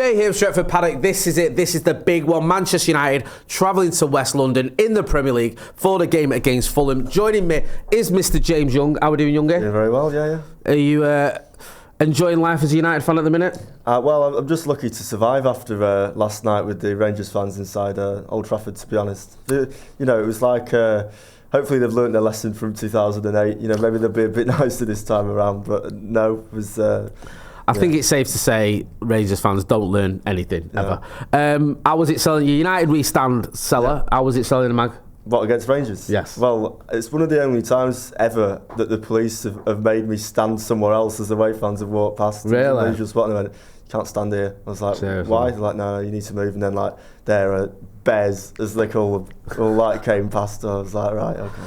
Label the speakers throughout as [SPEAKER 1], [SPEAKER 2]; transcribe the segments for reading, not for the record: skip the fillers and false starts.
[SPEAKER 1] Jay here, Stretford, Paddock. This is it. This is the big one. Manchester United travelling to West London in the Premier League for the game against Fulham. Joining me is Mr. James Young. How are we doing, Youngie?
[SPEAKER 2] Yeah, very well, yeah.
[SPEAKER 1] Are you enjoying life as a United fan at the minute?
[SPEAKER 2] Well, I'm just lucky to survive after last night with the Rangers fans inside Old Trafford, to be honest. It was like... hopefully they've learnt their lesson from 2008. Maybe they'll be a bit nicer this time around. But no, it was...
[SPEAKER 1] I think it's safe to say Rangers fans don't learn anything, ever. How was it selling you? United we stand seller. How was it selling the mag?
[SPEAKER 2] What, against Rangers?
[SPEAKER 1] Yes.
[SPEAKER 2] Well, it's one of the only times ever that the police have made me stand somewhere else as the away fans have walked past.
[SPEAKER 1] Really?
[SPEAKER 2] The usual spot, and they went, you can't stand here. I was like,
[SPEAKER 1] seriously?
[SPEAKER 2] Why? They're like, no, you need to move. And then their bears, as they call them, all came past. I was like, right, okay.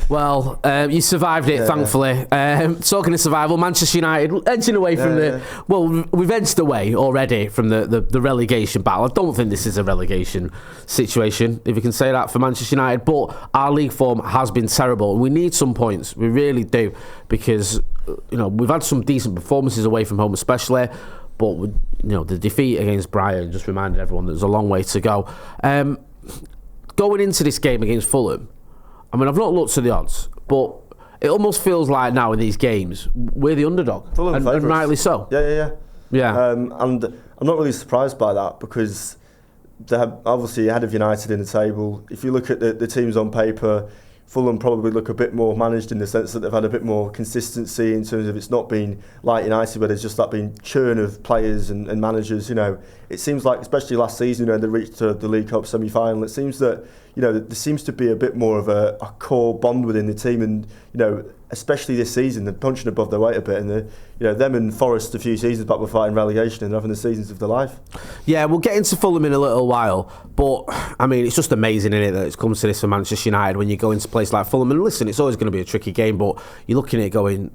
[SPEAKER 1] Well, you survived it, thankfully. Talking of survival, Manchester United edging away from Well, we've edged away already from the relegation battle. I don't think this is a relegation situation, if you can say that, for Manchester United. But our league form has been terrible, and we need some points. We really do, because we've had some decent performances away from home, especially. But the defeat against Brighton just reminded everyone that there's a long way to go. Going into this game against Fulham, I mean, I've not looked at the odds, but it almost feels like now in these games, we're the underdog. And rightly so.
[SPEAKER 2] Yeah. And I'm not really surprised by that, because they're obviously ahead of United in the table. If you look at the teams on paper, Fulham probably look a bit more managed in the sense that they've had a bit more consistency in terms of it's not been like United where there's just that been churn of players and managers. It seems like, especially last season, they reached the League Cup semi-final. It seems that there seems to be a bit more of a core bond within the team, and especially this season, they're punching above their weight a bit, and them and Forest a few seasons back were fighting relegation and having the seasons of their life. Yeah,
[SPEAKER 1] we'll get into Fulham in a little while, but I mean, it's just amazing, isn't it, that it's come to this for Manchester United when you go into a place like Fulham. And listen, it's always going to be a tricky game, but you're looking at it going,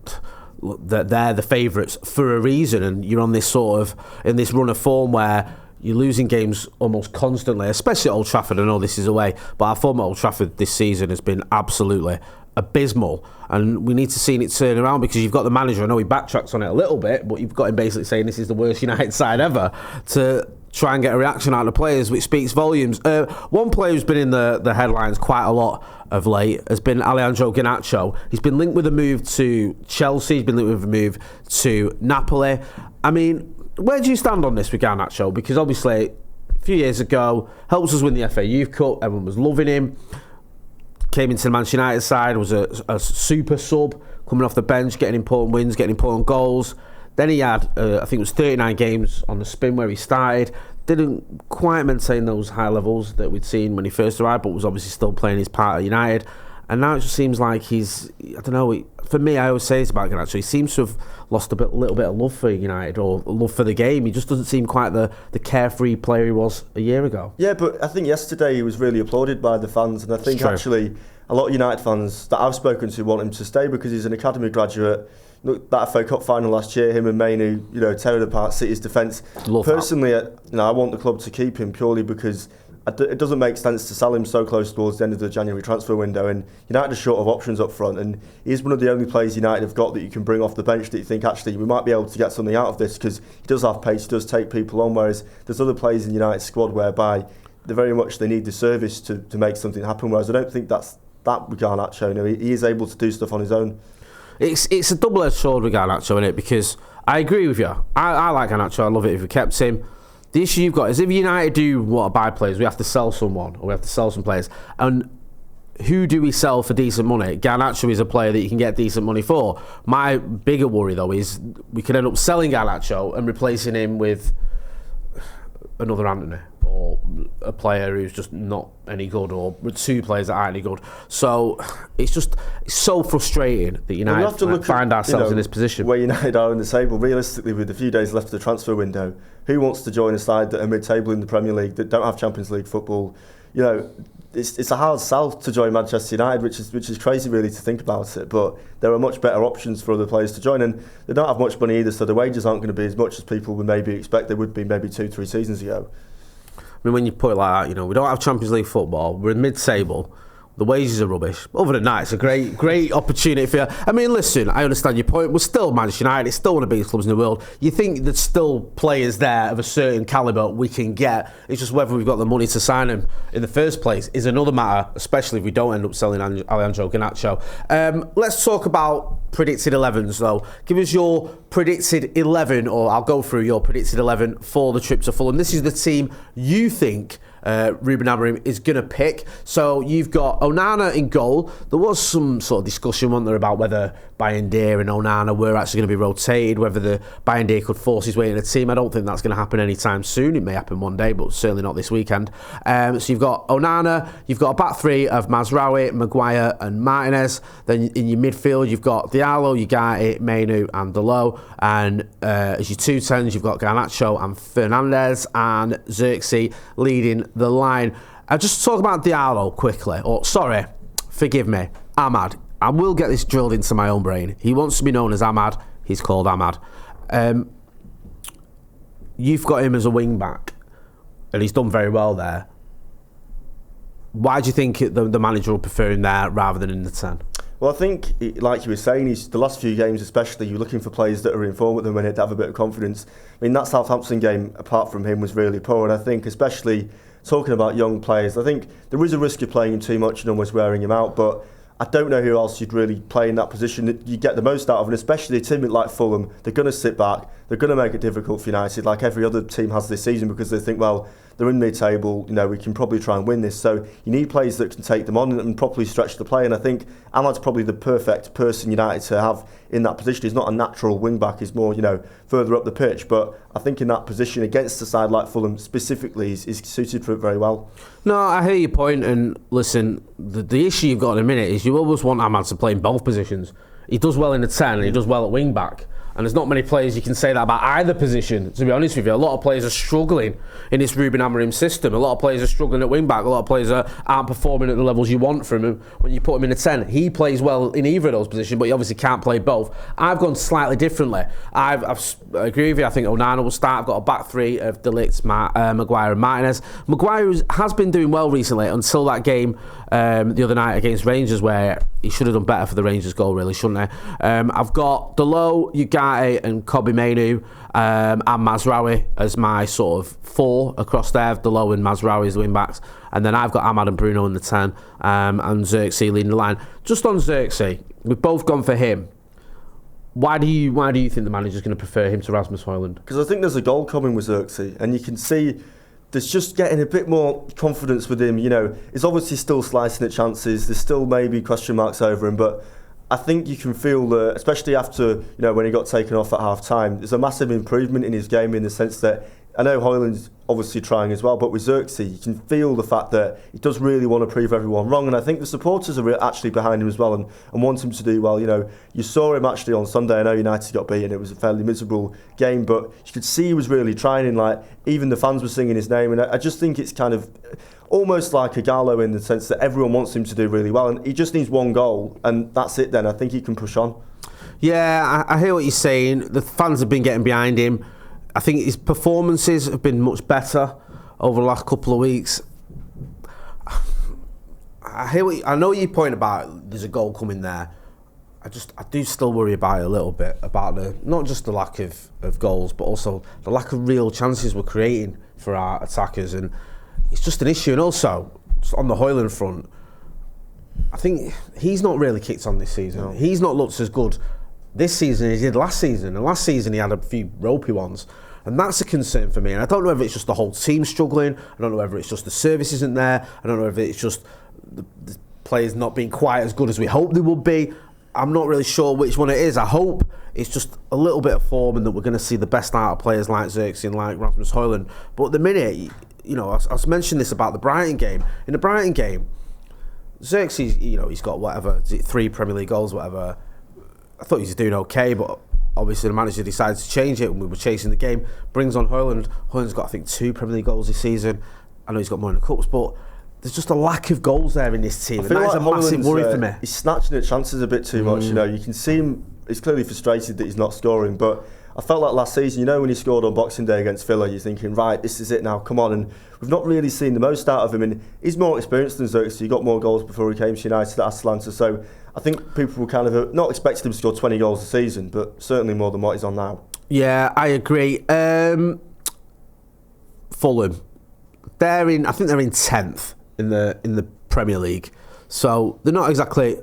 [SPEAKER 1] that they're the favourites for a reason, and you're on this in this run of form where you're losing games almost constantly, especially at Old Trafford. I know this is away, but our form at Old Trafford this season has been absolutely abysmal, and we need to see it turn around, because you've got the manager, I know he backtracks on it a little bit, but you've got him basically saying this is the worst United side ever, to try and get a reaction out of the players, which speaks volumes. One player who's been in the headlines quite a lot of late has been Alejandro Garnacho. He's been linked with a move to Chelsea, he's been linked with a move to Napoli. I mean, where do you stand on this with Garnacho? Because obviously, a few years ago, helps us win the FA Youth Cup, everyone was loving him. Came into the Manchester United side, was a super sub, coming off the bench, getting important wins, getting important goals. Then he had, I think it was 39 games on the spin where he started. Didn't quite maintain those high levels that we'd seen when he first arrived, but was obviously still playing his part at United. And now it just seems like he's, I don't know, for me, I always say this about Garnacho, he seems to have lost a little bit of love for United, or love for the game. He just doesn't seem quite the carefree player he was a year ago. Yeah,
[SPEAKER 2] but I think yesterday he was really applauded by the fans, and I think actually a lot of United fans that I've spoken to want him to stay, because he's an academy graduate. Look, that FA Cup final last year, him and Mainu, tearing apart City's defence. Personally, I want the club to keep him purely because it doesn't make sense to sell him so close towards the end of the January transfer window, and United are short of options up front, and he's one of the only players United have got that you can bring off the bench that you think actually we might be able to get something out of this, because he does have pace, he does take people on, whereas there's other players in United's squad whereby they need the service to make something happen, whereas I don't think that's that with Garnacho. He is able to do stuff on his own.
[SPEAKER 1] It's a double-edged sword with Garnacho, isn't it? Because I agree with you. I like Garnacho, I love it if we kept him. The issue you've got is if United do want to buy players, we have to sell someone, or we have to sell some players. And who do we sell for decent money? Garnacho is a player that you can get decent money for. My bigger worry, though, is we could end up selling Garnacho and replacing him with another Anthony, or a player who's just not any good, or two players that aren't any good. So it's so frustrating that United find ourselves in this position.
[SPEAKER 2] Where United are in the table, realistically, with a few days left of the transfer window, who wants to join a side that are mid-table in the Premier League, that don't have Champions League football? It's a hard sell to join Manchester United, which is crazy really to think about it. But there are much better options for other players to join, and they don't have much money either, so the wages aren't going to be as much as people would maybe expect they would be maybe 2-3 seasons ago.
[SPEAKER 1] I mean, when you put it like that, we don't have Champions League football, we're in mid-table, The wages are rubbish. Other than that, it's a great opportunity for you. I mean, listen, I understand your point. We're still Manchester United. It's still one of the biggest clubs in the world. You think there's still players there of a certain calibre we can get. It's just whether we've got the money to sign them in the first place is another matter, especially if we don't end up selling Alejandro Garnacho. Let's talk about predicted 11s, though. Give us your predicted 11, or I'll go through your predicted 11 for the trip to Fulham. This is the team you think Ruben Amorim is going to pick. So you've got Onana in goal. There was some sort of discussion, wasn't there, about whether Bayindir and Onana were actually going to be rotated, whether the Bayindir could force his way in the team. I don't think that's going to happen anytime soon. It may happen one day, but certainly not this weekend. So you've got Onana, you've got a back three of Mazraoui, Maguire and Martinez. Then in your midfield, you've got Diallo, Ugarte, Mainu and Delo. And as your 2-10s, you've got Garnacho and Fernandez, and Xerxes leading the line. I'll just talk about Diallo quickly. Forgive me, Ahmad. I will get this drilled into my own brain. He wants to be known as Ahmad. He's called Ahmad. You've got him as a wing back, and he's done very well there. Why do you think the manager will prefer him there rather than in the 10?
[SPEAKER 2] Well, I think, like you were saying, the last few games especially, you're looking for players that are in form at the minute, that have a bit of confidence. I mean, that Southampton game, apart from him, was really poor. And I think, especially talking about young players, I think there is a risk of playing him too much and almost wearing him out. But I don't know who else you'd really play in that position that you get the most out of. And especially a team like Fulham, they're going to sit back. They're going to make it difficult for United, like every other team has this season, because they think, well, they're in mid-table, we can probably try and win this. So you need players that can take them on and properly stretch the play. And I think Ahmad's probably the perfect person United to have in that position. He's not a natural wing-back, he's more, further up the pitch. But I think in that position, against a side like Fulham specifically, he's suited for it very well.
[SPEAKER 1] No, I hear your point, and listen, the issue you've got in a minute is you always want Ahmad to play in both positions. He does well in the 10 and he does well at wing-back. And there's not many players you can say that about either position, to be honest with you. A lot of players are struggling in this Ruben Amorim system. A lot of players are struggling at wing-back. A lot of players aren't performing at the levels you want from him when you put him in a 10. He plays well in either of those positions, but he obviously can't play both. I've gone slightly differently. I agree with you. I think Onana will start. I've got a back three of De Ligt, Maguire and Martinez. Maguire has been doing well recently until that game the other night against Rangers, where he should have done better for the Rangers goal, really, shouldn't he? I've got Delo, Ugarte and Kobbie Mainu and Mazraoui as my sort of 4 across there. Delo and Mazraoui as the wing backs, and then I've got Ahmad and Bruno in the 10 and Xerxes leading the line. Just on Xerxes, we've both gone for him. Why do you think the manager's going to prefer him to Rasmus Højlund?
[SPEAKER 2] Because I think there's a goal coming with Xerxes, and you can see there's just getting a bit more confidence with him. He's obviously still slicing at chances. There's still maybe question marks over him, but I think you can feel that, especially after when he got taken off at half time, there's a massive improvement in his game, in the sense that I know Højlund's obviously trying as well, but with Xerxes you can feel the fact that he does really want to prove everyone wrong, and I think the supporters are actually behind him as well and want him to do well. You saw him actually on Sunday. I know United got beaten, it was a fairly miserable game, but you could see he was really trying, and even the fans were singing his name, and I just think it's kind of almost like a Gallo, in the sense that everyone wants him to do really well, and he just needs one goal and that's it. Then I think he can push on.
[SPEAKER 1] Yeah, I hear what you're saying. The fans have been getting behind him. I think his performances have been much better over the last couple of weeks. I know your point about there's a goal coming there. I do still worry about it a little bit, about not just the lack of goals, but also the lack of real chances we're creating for our attackers, and it's just an issue. And also on the Højlund front, I think he's not really kicked on this season. No. He's not looked as good this season as he did last season, and last season he had a few ropey ones, and that's a concern for me. And I don't know whether it's just the whole team struggling, I don't know whether it's just the service isn't there, I don't know whether it's just the players not being quite as good as we hoped they would be. I'm not really sure which one it is. I hope it's just a little bit of form and that we're going to see the best out of players like Xerxes and like Rasmus Højlund. But at the minute, I was mentioning this about the Brighton game. In the Brighton game, Xerxes, he's got whatever, 3 Premier League goals, whatever. I thought he was doing okay, but obviously the manager decided to change it when we were chasing the game. Brings on Højlund. Højlund's got, I think, 2 Premier League goals this season. I know he's got more in the Cups, but there's just a lack of goals there in this team, and that is a massive worry for me.
[SPEAKER 2] He's snatching at chances a bit too much. You can see him. He's clearly frustrated that he's not scoring, but I felt like last season, you know, when he scored on Boxing Day against Villa, you're thinking, right, this is it now, come on. And we've not really seen the most out of him. And he's more experienced than Xerxes. He got more goals before he came to United at Atalanta. So I think people were kind of not expecting him to score 20 goals a season, but certainly more than what he's on now.
[SPEAKER 1] Yeah, I agree. Fulham, I think they're in 10th in the Premier League. So they're not exactly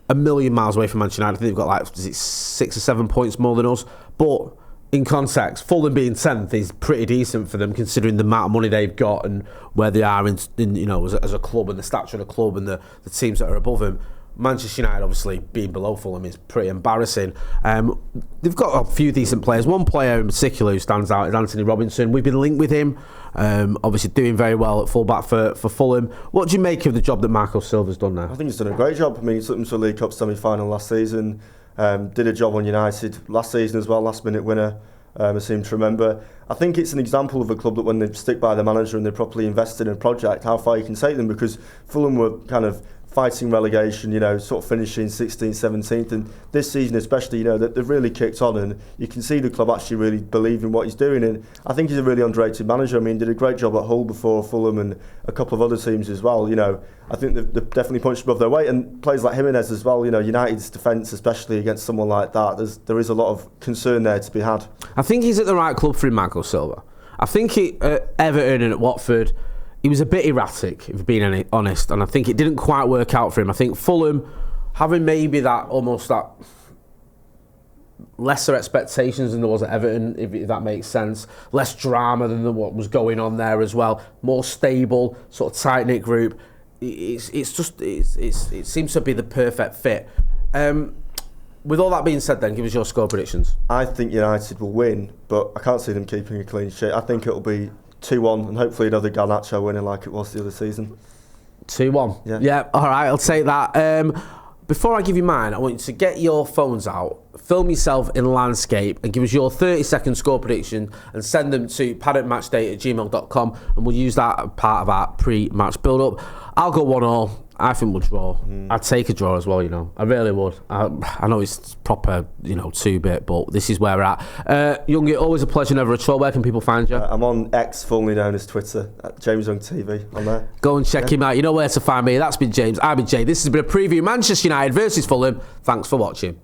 [SPEAKER 1] a million miles away from Manchester United. I think they've got like 6 or 7 points more than us. But in context, Fulham being 10th is pretty decent for them, considering the amount of money they've got and where they are in you know, as a club, and the stature of the club and the teams that are above them. Manchester United, obviously, being below Fulham is pretty embarrassing. They've got a few decent players. One player in particular who stands out is Anthony Robinson. We've been linked with him, obviously doing very well at fullback for Fulham. What do you make of the job that Marco Silva's done now?
[SPEAKER 2] I think he's done a great job. I mean, he took them to a League Cup semi-final last season, did a job on United last season as well, last-minute winner, I seem to remember. I think it's an example of a club that when they stick by the manager and they properly invest in a project, how far you can take them, because Fulham were kind of fighting relegation, you know, sort of finishing 16th, 17th, and this season especially, you know, they've really kicked on, and you can see the club actually really believe in what he's doing, and I think he's a really underrated manager. I mean, did a great job at Hull before Fulham and a couple of other teams as well. You know, I think they've definitely punched above their weight, and players like Jimenez as well. You know, United's defence, especially against someone like that, there is a lot of concern there to be had.
[SPEAKER 1] I think he's at the right club for him, Marco Silva. I think at Everton and at Watford, he was a bit erratic, if being honest, and I think it didn't quite work out for him. I think Fulham, having maybe that lesser expectations than there was at Everton, if that makes sense, less drama than what was going on there as well, more stable, sort of tight-knit group. It seems to be the perfect fit. With all that being said, then, give us your score predictions.
[SPEAKER 2] I think United will win, but I can't see them keeping a clean sheet. I think it'll be 2-1, and hopefully another Garnacho winning like it was the other season.
[SPEAKER 1] 2-1. Yeah. All right, I'll take that. Before I give you mine, I want you to get your phones out, film yourself in landscape, and give us your 30-second score prediction, and send them to paddockmatchday@gmail.com, and we'll use that as part of our pre-match build-up. I'll go 1-1. I think we'll draw. I'd take a draw as well, you know. I really would. I know it's proper, you know, 2-bit, but this is where we're at. Youngie, always a pleasure, never a chore. Where can people find you?
[SPEAKER 2] I'm on X, formerly known as Twitter, at James Young TV, on there.
[SPEAKER 1] Go and check him out. You know where to find me. That's been James. I've been Jay. This has been a preview of Manchester United versus Fulham. Thanks for watching.